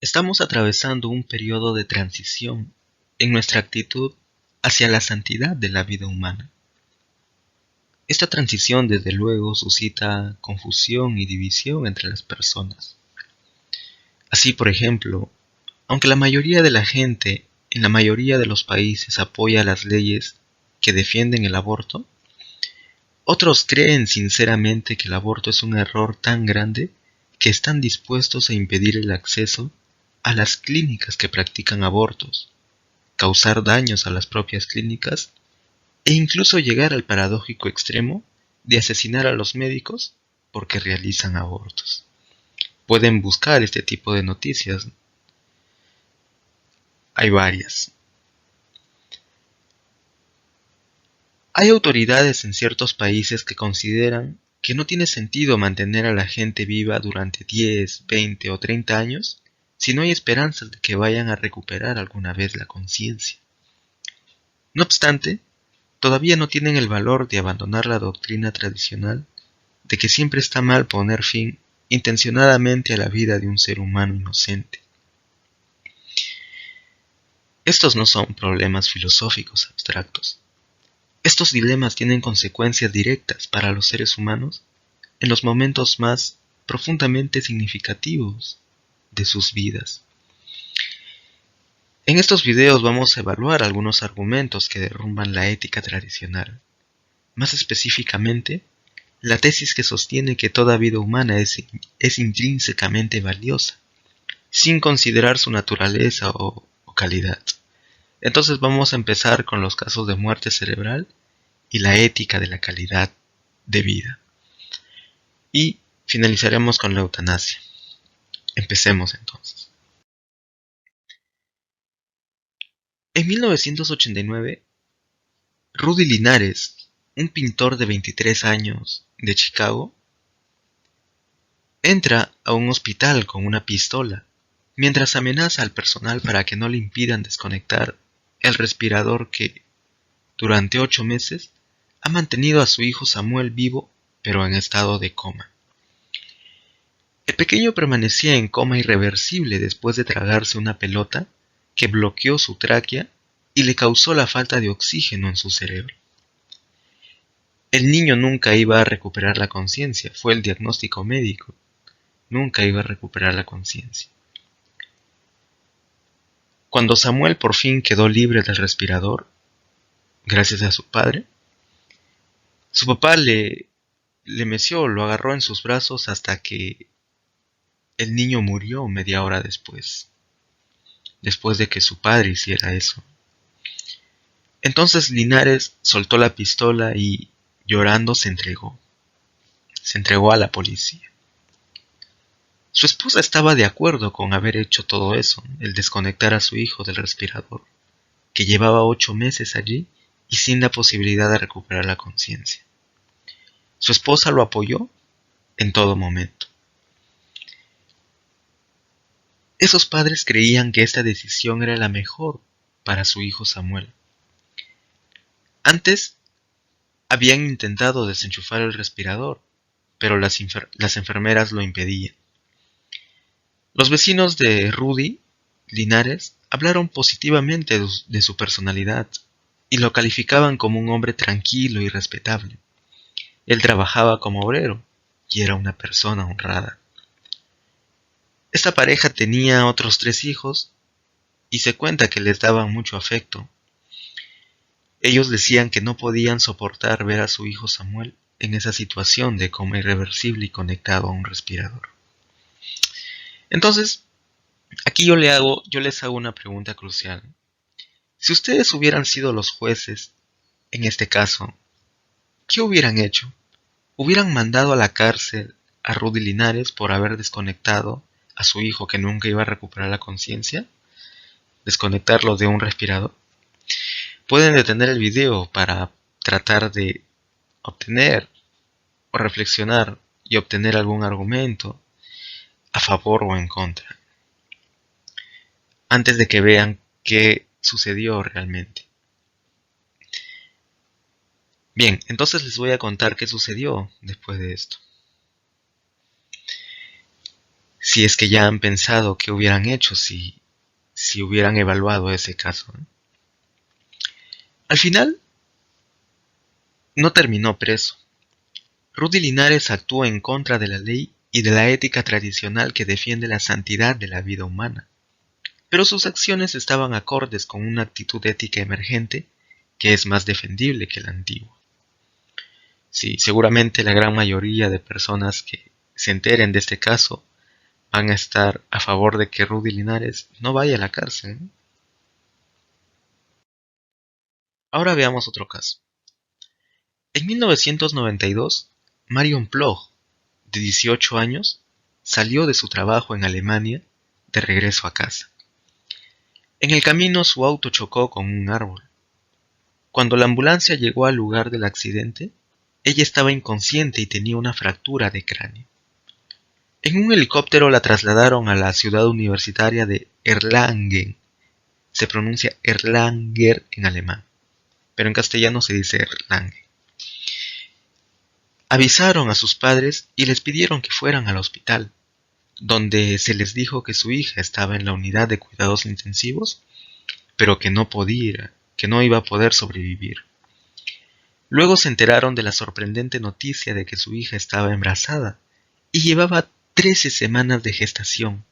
Estamos atravesando un periodo de transición en nuestra actitud hacia la santidad de la vida humana. Esta transición, desde luego, suscita confusión y división entre las personas. Así, por ejemplo, aunque la mayoría de la gente en la mayoría de los países apoya las leyes que defienden el aborto, otros creen sinceramente que el aborto es un error tan grande que están dispuestos a impedir el acceso a las clínicas que practican abortos, causar daños a las propias clínicas e incluso llegar al paradójico extremo de asesinar a los médicos porque realizan abortos. Pueden buscar este tipo de noticias. Hay varias. Hay autoridades en ciertos países que consideran que no tiene sentido mantener a la gente viva durante 10, 20 o 30 años si no hay esperanzas de que vayan a recuperar alguna vez la conciencia. No obstante, todavía no tienen el valor de abandonar la doctrina tradicional de que siempre está mal poner fin intencionadamente a la vida de un ser humano inocente. Estos no son problemas filosóficos abstractos. Estos dilemas tienen consecuencias directas para los seres humanos en los momentos más profundamente significativos de sus vidas. En estos videos vamos a evaluar algunos argumentos que derrumban la ética tradicional. Más específicamente, la tesis que sostiene que toda vida humana es intrínsecamente valiosa, sin considerar su naturaleza o calidad. Entonces vamos a empezar con los casos de muerte cerebral y la ética de la calidad de vida. Y finalizaremos con la eutanasia. Empecemos entonces. En 1989, Rudy Linares, un pintor de 23 años de Chicago, entra a un hospital con una pistola mientras amenaza al personal para que no le impidan desconectar el respirador que, durante 8 meses, ha mantenido a su hijo Samuel vivo, pero en estado de coma. El pequeño permanecía en coma irreversible después de tragarse una pelota que bloqueó su tráquea y le causó la falta de oxígeno en su cerebro. El niño nunca iba a recuperar la conciencia, fue el diagnóstico médico. Nunca iba a recuperar la conciencia. Cuando Samuel por fin quedó libre del respirador, gracias a su padre, su papá le meció, lo agarró en sus brazos hasta que el niño murió media hora después de que su padre hiciera eso. Entonces Linares soltó la pistola y, llorando, se entregó a la policía. Su esposa estaba de acuerdo con haber hecho todo eso, el desconectar a su hijo del respirador, que llevaba 8 meses allí y sin la posibilidad de recuperar la conciencia. Su esposa lo apoyó en todo momento. Esos padres creían que esta decisión era la mejor para su hijo Samuel. Antes habían intentado desenchufar el respirador, pero las enfermeras lo impedían. Los vecinos de Rudy Linares hablaron positivamente de su personalidad y lo calificaban como un hombre tranquilo y respetable. Él trabajaba como obrero y era una persona honrada. Esta pareja tenía otros 3 hijos y se cuenta que les daban mucho afecto. Ellos decían que no podían soportar ver a su hijo Samuel en esa situación de coma irreversible y conectado a un respirador. Entonces, aquí yo les hago una pregunta crucial. Si ustedes hubieran sido los jueces en este caso, ¿qué hubieran hecho? ¿Hubieran mandado a la cárcel a Rudy Linares por haber desconectado a su hijo que nunca iba a recuperar la conciencia? ¿Desconectarlo de un respirador? Pueden detener el video para tratar de obtener o reflexionar y obtener algún argumento a favor o en contra, antes de que vean qué sucedió realmente. Bien, entonces les voy a contar qué sucedió después de esto. si es que ya han pensado qué hubieran hecho si hubieran evaluado ese caso, ¿no? Al final, no terminó preso. Rudy Linares actuó en contra de la ley y de la ética tradicional que defiende la santidad de la vida humana, pero sus acciones estaban acordes con una actitud ética emergente que es más defendible que la antigua. Sí, seguramente la gran mayoría de personas que se enteren de este caso van a estar a favor de que Rudy Linares no vaya a la cárcel, ¿no? Ahora veamos otro caso. En 1992, Marion Ploeg, de 18 años, salió de su trabajo en Alemania de regreso a casa. En el camino su auto chocó con un árbol. Cuando la ambulancia llegó al lugar del accidente, ella estaba inconsciente y tenía una fractura de cráneo. En un helicóptero la trasladaron a la ciudad universitaria de Erlangen. Se pronuncia Erlanger en alemán, pero en castellano se dice Erlangen. Avisaron a sus padres y les pidieron que fueran al hospital, donde se les dijo que su hija estaba en la unidad de cuidados intensivos, pero que no iba a poder sobrevivir. Luego se enteraron de la sorprendente noticia de que su hija estaba embarazada y llevaba 13 semanas de gestación.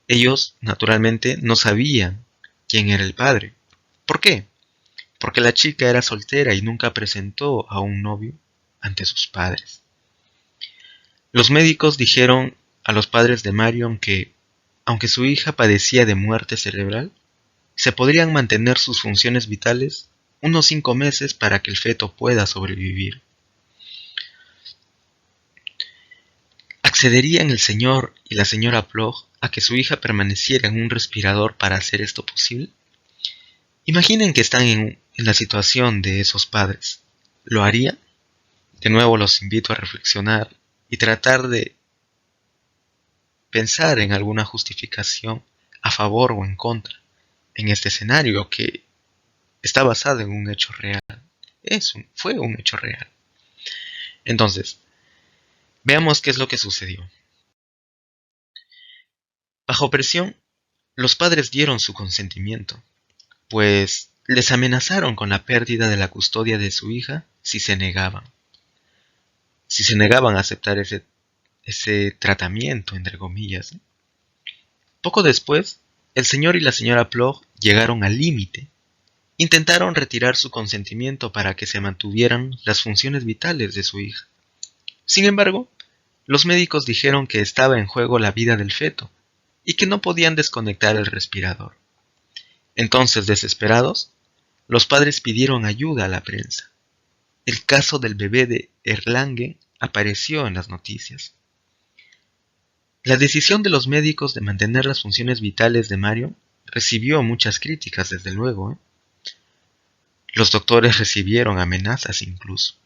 Ellos, naturalmente, no sabían quién era el padre. ¿Por qué? Porque la chica era soltera y nunca presentó a un novio ante sus padres. Los médicos dijeron a los padres de Marion que, aunque su hija padecía de muerte cerebral, se podrían mantener sus funciones vitales unos 5 meses para que el feto pueda sobrevivir. ¿Accederían el señor y la señora Ploeg a que su hija permaneciera en un respirador para hacer esto posible? Imaginen que están en la situación de esos padres. ¿Lo harían? De nuevo los invito a reflexionar y tratar de pensar en alguna justificación a favor o en contra en este escenario que está basado en un hecho real. Fue un hecho real. Entonces, veamos qué es lo que sucedió. Bajo presión, los padres dieron su consentimiento, pues les amenazaron con la pérdida de la custodia de su hija si se negaban. Si se negaban a aceptar ese tratamiento, entre comillas. Poco después, el señor y la señora Ploeg llegaron al límite. Intentaron retirar su consentimiento para que se mantuvieran las funciones vitales de su hija. Sin embargo, los médicos dijeron que estaba en juego la vida del feto y que no podían desconectar el respirador. Entonces, desesperados, los padres pidieron ayuda a la prensa. El caso del bebé de Erlangen apareció en las noticias. La decisión de los médicos de mantener las funciones vitales de Mario recibió muchas críticas, desde luego, ¿eh? Los doctores recibieron amenazas incluso.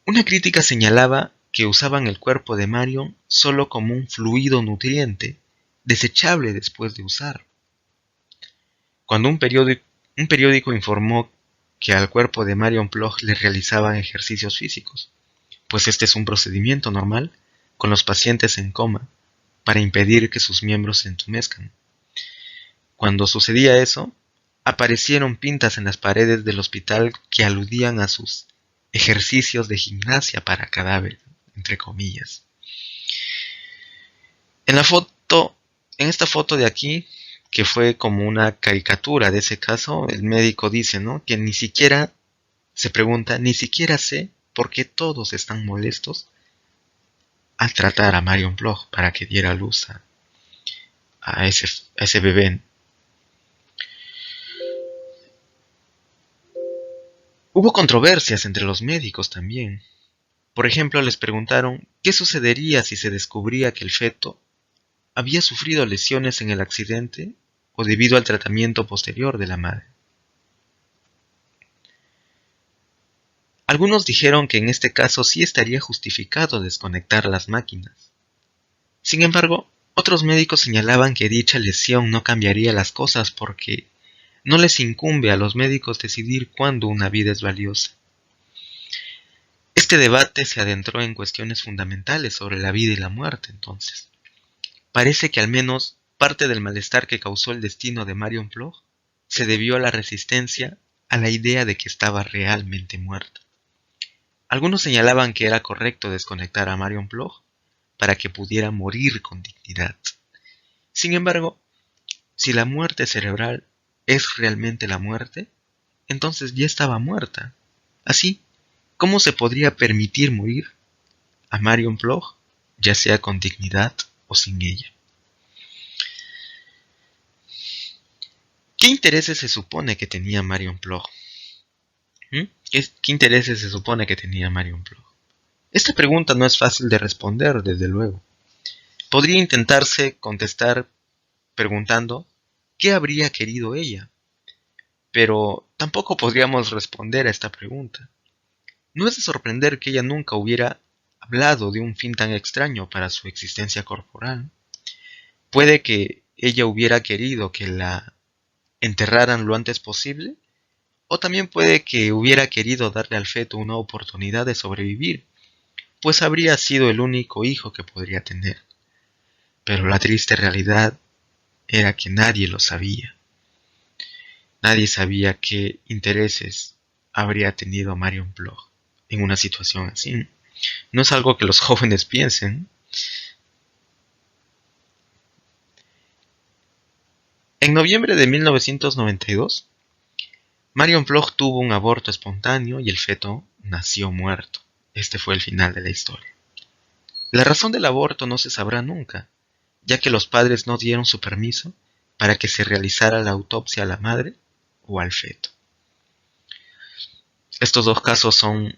Una crítica señalaba que usaban el cuerpo de Marion solo como un fluido nutriente, desechable después de usar. Cuando un periódico informó que al cuerpo de Marion Ploeg le realizaban ejercicios físicos, pues este es un procedimiento normal con los pacientes en coma para impedir que sus miembros se entumezcan. Cuando sucedía eso, aparecieron pintas en las paredes del hospital que aludían a sus ejercicios de gimnasia para cadáveres, entre comillas. En esta foto de aquí, que fue como una caricatura de ese caso, el médico dice, ¿no?, que ni siquiera sé por qué todos están molestos al tratar a Marion Ploeg para que diera luz a ese bebé. Hubo controversias entre los médicos también. Por ejemplo, les preguntaron qué sucedería si se descubría que el feto había sufrido lesiones en el accidente o debido al tratamiento posterior de la madre. Algunos dijeron que en este caso sí estaría justificado desconectar las máquinas. Sin embargo, otros médicos señalaban que dicha lesión no cambiaría las cosas porque no les incumbe a los médicos decidir cuándo una vida es valiosa. Este debate se adentró en cuestiones fundamentales sobre la vida y la muerte, entonces. Parece que al menos parte del malestar que causó el destino de Marion Ploeg se debió a la resistencia a la idea de que estaba realmente muerta. Algunos señalaban que era correcto desconectar a Marion Ploeg para que pudiera morir con dignidad. Sin embargo, si la muerte cerebral es realmente la muerte, entonces ya estaba muerta. Así, ¿cómo se podría permitir morir a Marion Ploeg, ya sea con dignidad o sin ella? ¿Qué intereses se supone que tenía Marion Ploeg? ¿Qué intereses se supone que tenía Marion Ploeg? Esta pregunta no es fácil de responder, desde luego. Podría intentarse contestar preguntando ¿qué habría querido ella? Pero tampoco podríamos responder a esta pregunta. No es de sorprender que ella nunca hubiera hablado de un fin tan extraño para su existencia corporal. Puede que ella hubiera querido que la enterraran lo antes posible, o también puede que hubiera querido darle al feto una oportunidad de sobrevivir, pues habría sido el único hijo que podría tener. Pero la triste realidad era que nadie lo sabía. Nadie sabía qué intereses habría tenido Marion Ploeg en una situación así. No es algo que los jóvenes piensen. En noviembre de 1992, Marion Ploeg tuvo un aborto espontáneo y el feto nació muerto. Este fue el final de la historia. La razón del aborto no se sabrá nunca, ya que los padres no dieron su permiso para que se realizara la autopsia a la madre o al feto. Estos dos casos son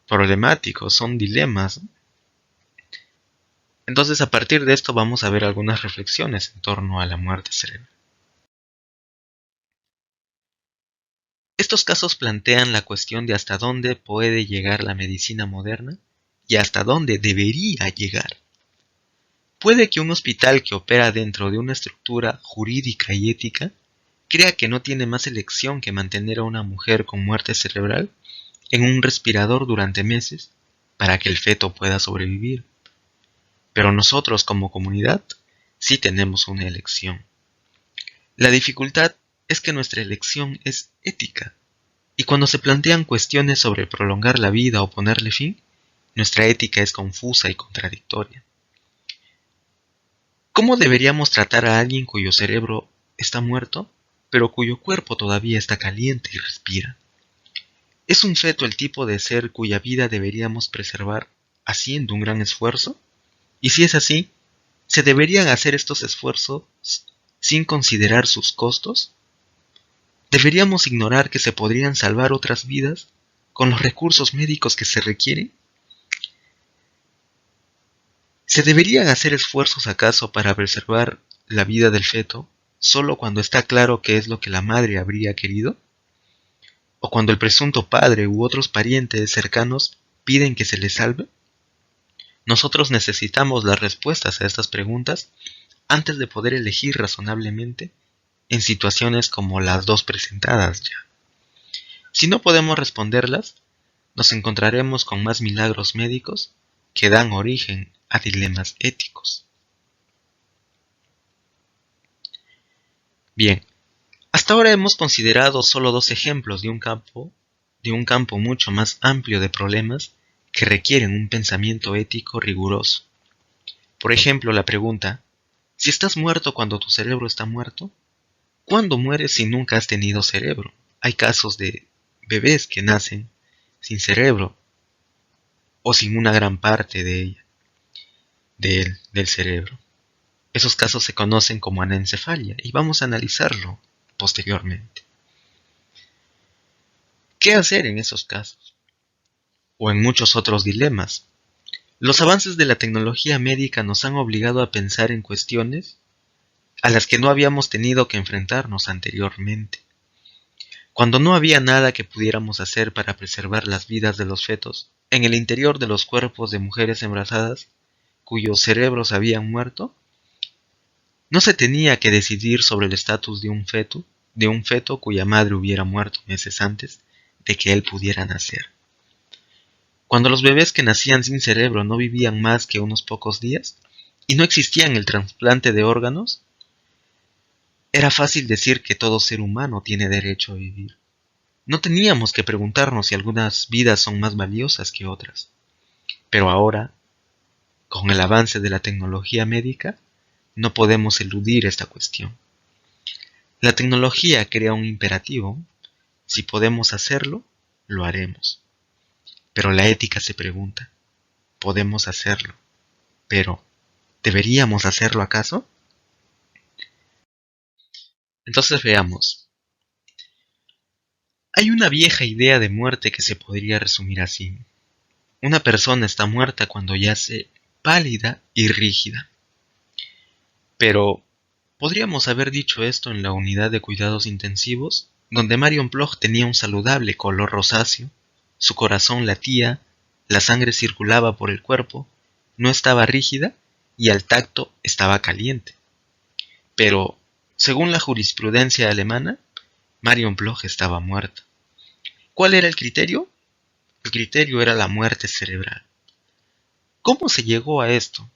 problemáticos, son dilemas. Entonces, a partir de esto vamos a ver algunas reflexiones en torno a la muerte cerebral. Estos casos plantean la cuestión de hasta dónde puede llegar la medicina moderna y hasta dónde debería llegar. Puede que un hospital que opera dentro de una estructura jurídica y ética crea que no tiene más elección que mantener a una mujer con muerte cerebral en un respirador durante meses para que el feto pueda sobrevivir. Pero nosotros como comunidad sí tenemos una elección. La dificultad es que nuestra elección es ética, y cuando se plantean cuestiones sobre prolongar la vida o ponerle fin, nuestra ética es confusa y contradictoria. ¿Cómo deberíamos tratar a alguien cuyo cerebro está muerto, pero cuyo cuerpo todavía está caliente y respira? ¿Es un feto el tipo de ser cuya vida deberíamos preservar haciendo un gran esfuerzo? Y si es así, ¿se deberían hacer estos esfuerzos sin considerar sus costos? ¿Deberíamos ignorar que se podrían salvar otras vidas con los recursos médicos que se requieren? ¿Se deberían hacer esfuerzos acaso para preservar la vida del feto solo cuando está claro qué es lo que la madre habría querido? ¿O cuando el presunto padre u otros parientes cercanos piden que se le salve? Nosotros necesitamos las respuestas a estas preguntas antes de poder elegir razonablemente en situaciones como las dos presentadas ya. Si no podemos responderlas, nos encontraremos con más milagros médicos que dan origen a dilemas éticos. Bien, hasta ahora hemos considerado solo dos ejemplos de un campo mucho más amplio de problemas que requieren un pensamiento ético riguroso. Por ejemplo, la pregunta, si estás muerto cuando tu cerebro está muerto, ¿cuándo mueres si nunca has tenido cerebro? Hay casos de bebés que nacen sin cerebro o sin una gran parte del cerebro. Esos casos se conocen como anencefalia y vamos a analizarlo posteriormente. ¿Qué hacer en esos casos? O en muchos otros dilemas. Los avances de la tecnología médica nos han obligado a pensar en cuestiones a las que no habíamos tenido que enfrentarnos anteriormente. Cuando no había nada que pudiéramos hacer para preservar las vidas de los fetos en el interior de los cuerpos de mujeres embarazadas cuyos cerebros habían muerto, no se tenía que decidir sobre el estatus de un feto cuya madre hubiera muerto meses antes de que él pudiera nacer. Cuando los bebés que nacían sin cerebro no vivían más que unos pocos días, y no existía el trasplante de órganos, era fácil decir que todo ser humano tiene derecho a vivir. No teníamos que preguntarnos si algunas vidas son más valiosas que otras. Pero ahora, con el avance de la tecnología médica, no podemos eludir esta cuestión. La tecnología crea un imperativo. Si podemos hacerlo, lo haremos. Pero la ética se pregunta, podemos hacerlo, pero ¿deberíamos hacerlo acaso? Entonces veamos. Hay una vieja idea de muerte que se podría resumir así. Una persona está muerta cuando yace pálida y rígida. Pero, ¿podríamos haber dicho esto en la unidad de cuidados intensivos, donde Marion Ploeg tenía un saludable color rosáceo, su corazón latía, la sangre circulaba por el cuerpo, no estaba rígida y al tacto estaba caliente? Pero, según la jurisprudencia alemana, Marion Ploeg estaba muerta. ¿Cuál era el criterio? El criterio era la muerte cerebral. ¿Cómo se llegó a esto?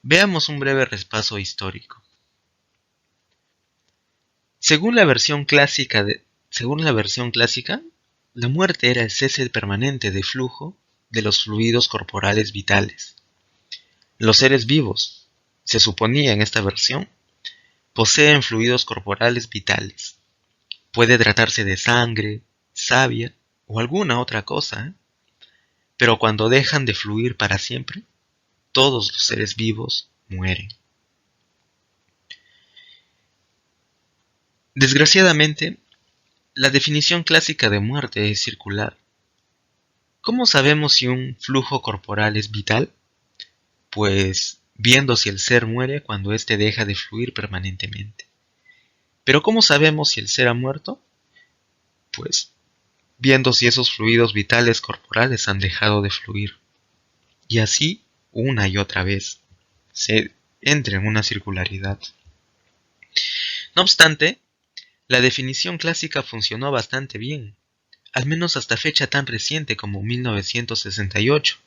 Veamos un breve repaso histórico. Según la versión clásica, la muerte era el cese permanente de flujo de los fluidos corporales vitales. Los seres vivos, se suponía en esta versión, poseen fluidos corporales vitales. Puede tratarse de sangre, savia o alguna otra cosa, pero cuando dejan de fluir para siempre, todos los seres vivos mueren. Desgraciadamente, la definición clásica de muerte es circular. ¿Cómo sabemos si un flujo corporal es vital? Pues viendo si el ser muere cuando éste deja de fluir permanentemente. ¿Pero cómo sabemos si el ser ha muerto? Pues viendo si esos fluidos vitales corporales han dejado de fluir. Y así, una y otra vez, se entra en una circularidad. No obstante, la definición clásica funcionó bastante bien, al menos hasta fecha tan reciente como 1968,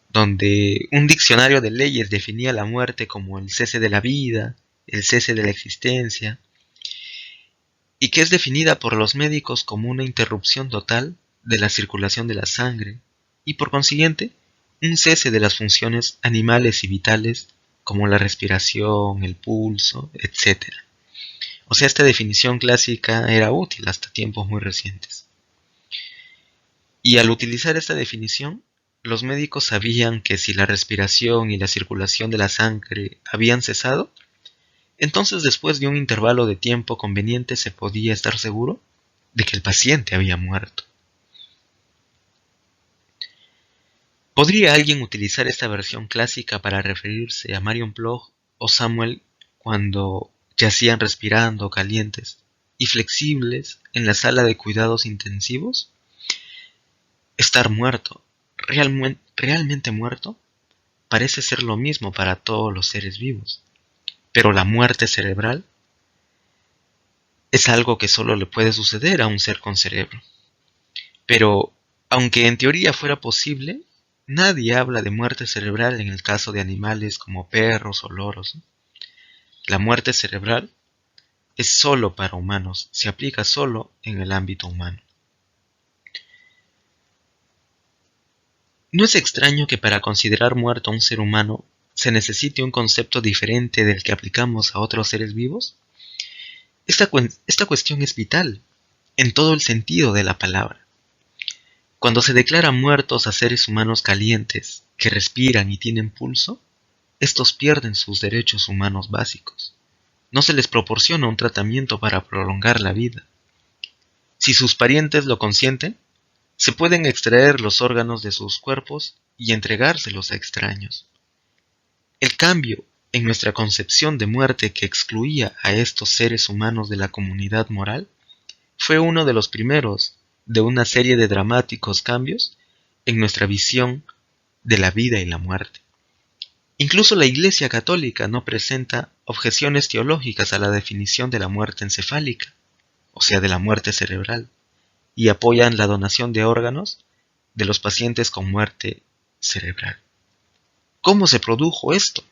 donde un diccionario de leyes definía la muerte como el cese de la vida, el cese de la existencia, y que es definida por los médicos como una interrupción total de la circulación de la sangre, y por consiguiente, un cese de las funciones animales y vitales como la respiración, el pulso, etc. O sea, esta definición clásica era útil hasta tiempos muy recientes. Y al utilizar esta definición, los médicos sabían que si la respiración y la circulación de la sangre habían cesado, entonces después de un intervalo de tiempo conveniente se podía estar seguro de que el paciente había muerto. ¿Podría alguien utilizar esta versión clásica para referirse a Marion Ploeg o Samuel cuando yacían respirando calientes y flexibles en la sala de cuidados intensivos? Estar muerto, realmente muerto, parece ser lo mismo para todos los seres vivos, pero la muerte cerebral es algo que solo le puede suceder a un ser con cerebro. Pero, aunque en teoría fuera posible, nadie habla de muerte cerebral en el caso de animales como perros o loros. La muerte cerebral es solo para humanos, se aplica solo en el ámbito humano. No es extraño que para considerar muerto a un ser humano se necesite un concepto diferente del que aplicamos a otros seres vivos. Esta cuestión es vital, en todo el sentido de la palabra. Cuando se declara muertos a seres humanos calientes, que respiran y tienen pulso, estos pierden sus derechos humanos básicos. No se les proporciona un tratamiento para prolongar la vida. Si sus parientes lo consienten, se pueden extraer los órganos de sus cuerpos y entregárselos a extraños. El cambio en nuestra concepción de muerte que excluía a estos seres humanos de la comunidad moral fue uno de los primeros de una serie de dramáticos cambios en nuestra visión de la vida y la muerte. Incluso la Iglesia Católica no presenta objeciones teológicas a la definición de la muerte encefálica, o sea, de la muerte cerebral, y apoyan la donación de órganos de los pacientes con muerte cerebral. ¿Cómo se produjo esto?